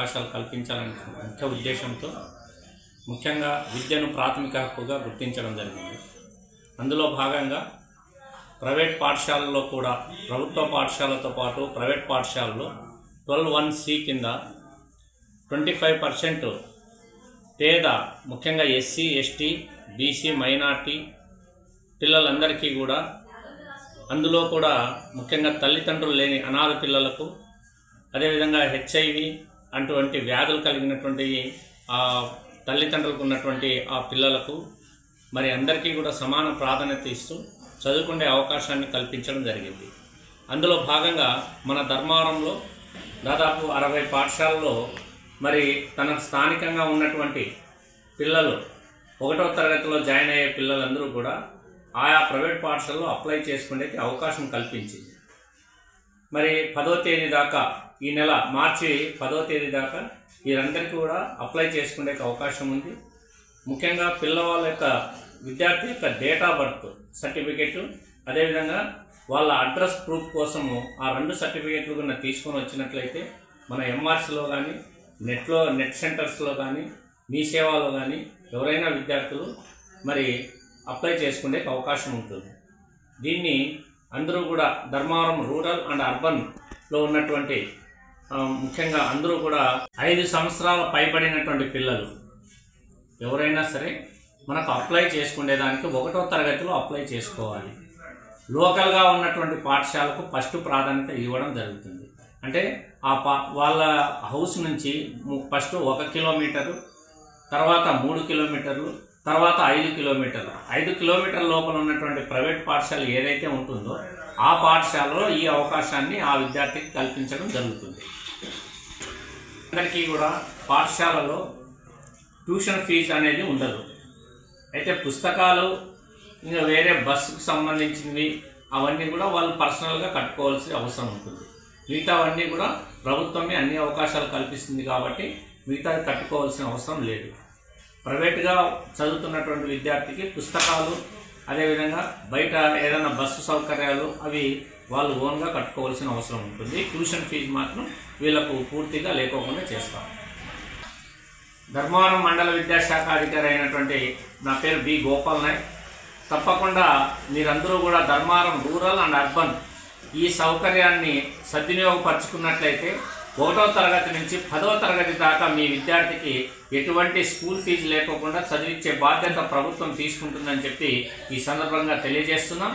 అవకాశాలు కల్పించాలనే ముఖ్య ఉద్దేశంతో ముఖ్యంగా విద్యను ప్రాథమిక హక్కుగా గుర్తించడం జరిగింది. అందులో భాగంగా ప్రైవేట్ పాఠశాలల్లో కూడా ప్రభుత్వ పాఠశాలతో పాటు ప్రైవేట్ పాఠశాలలో 12(1)C కింద 25% పేద ముఖ్యంగా ఎస్సీ, ఎస్టీ, బీసీ, మైనార్టీ పిల్లలందరికీ కూడా అందులో కూడా ముఖ్యంగా తల్లిదండ్రులు లేని అనాథ పిల్లలకు, అదేవిధంగా HIV అటువంటి వ్యాధులు కలిగినటువంటి తల్లిదండ్రులకు ఉన్నటువంటి ఆ పిల్లలకు మరి అందరికీ కూడా సమాన ప్రాధాన్యత ఇస్తూ చదువుకునే అవకాశాన్ని కల్పించడం జరిగింది. అందులో భాగంగా మన ధర్మవరంలో దాదాపు 60 పాఠశాలలో మరి తన స్థానికంగా ఉన్నటువంటి పిల్లలు 1వ తరగతిలో జాయిన్ అయ్యే పిల్లలందరూ కూడా ఆయా ప్రైవేట్ పాఠశాలలో అప్లై చేసుకునే అవకాశం కల్పించింది. మరి 10వ తేదీ దాకా, ఈ నెల మార్చి 10వ తేదీ దాకా వీరందరికీ కూడా అప్లై చేసుకునే అవకాశం ఉంది. ముఖ్యంగా పిల్లవాళ్ళ యొక్క విద్యార్థి యొక్క డేట్ ఆఫ్ బర్త్ సర్టిఫికెట్, అదేవిధంగా వాళ్ళ అడ్రస్ ప్రూఫ్ కోసము ఆ 2 సర్టిఫికెట్లు కూడా తీసుకొని వచ్చినట్లయితే మన ఎంఆర్సీలో కానీ నెట్ సెంటర్స్లో కానీ మీ సేవలో కానీ ఎవరైనా విద్యార్థులు మరి అప్లై చేసుకునే అవకాశం ఉంటుంది. దీన్ని అందరూ కూడా ధర్మవరం రూరల్ అండ్ అర్బన్లో ఉన్నటువంటి ముఖ్యంగా అందరూ కూడా 5 సంవత్సరాల పైబడినటువంటి పిల్లలు ఎవరైనా సరే మనకు అప్లై చేసుకునేదానికి 1వ తరగతిలో అప్లై చేసుకోవాలి. లోకల్గా ఉన్నటువంటి పాఠశాలకు ఫస్ట్ ప్రాధాన్యత ఇవ్వడం జరుగుతుంది. అంటే వాళ్ళ హౌస్ నుంచి ఫస్ట్ 1 కిలోమీటరు, తర్వాత 3 కిలోమీటర్లు, తర్వాత 5 కిలోమీటర్లు. 5 కిలోమీటర్ల లోపల ఉన్నటువంటి ప్రైవేట్ పాఠశాల ఏదైతే ఉంటుందో ఆ పాఠశాలలో ఈ అవకాశాన్ని ఆ విద్యార్థికి కల్పించడం జరుగుతుంది. అందరికీ కూడా పాఠశాలలో ట్యూషన్ ఫీజు అనేది ఉండదు. అయితే పుస్తకాలు ఇంకా వేరే బస్సుకు సంబంధించినవి అవన్నీ కూడా వాళ్ళు పర్సనల్గా కట్టుకోవాల్సిన అవసరం ఉంటుంది. మిగతావన్నీ కూడా ప్రభుత్వమే అన్ని అవకాశాలు కల్పిస్తుంది కాబట్టి మిగతాది కట్టుకోవాల్సిన అవసరం లేదు. ప్రైవేట్గా చదువుతున్నటువంటి విద్యార్థికి పుస్తకాలు, అదేవిధంగా బయట ఏదైనా బస్సు సౌకర్యాలు అవి వాళ్ళు ఓన్గా కట్టుకోవాల్సిన అవసరం ఉంటుంది. ట్యూషన్ ఫీజు మాత్రం వీళ్ళకు పూర్తిగా లేకోకుండా చేస్తాం. ధర్మవరం మండల విద్యాశాఖ అధికారి అయినటువంటి నా పేరు బి గోపాల్ నాయక్. తప్పకుండా మీరందరూ కూడా ధర్మవరం రూరల్ అండ్ అర్బన్ ఈ సౌకర్యాన్ని సద్వినియోగపరుచుకున్నట్లయితే 1వ తరగతి నుంచి 10వ తరగతి దాకా మీ విద్యార్థికి ఎటువంటి స్కూల్ ఫీజు లేకోకుండా చదివించే బాధ్యత ప్రభుత్వం తీసుకుంటుందని చెప్పి ఈ సందర్భంగా తెలియజేస్తున్నాం.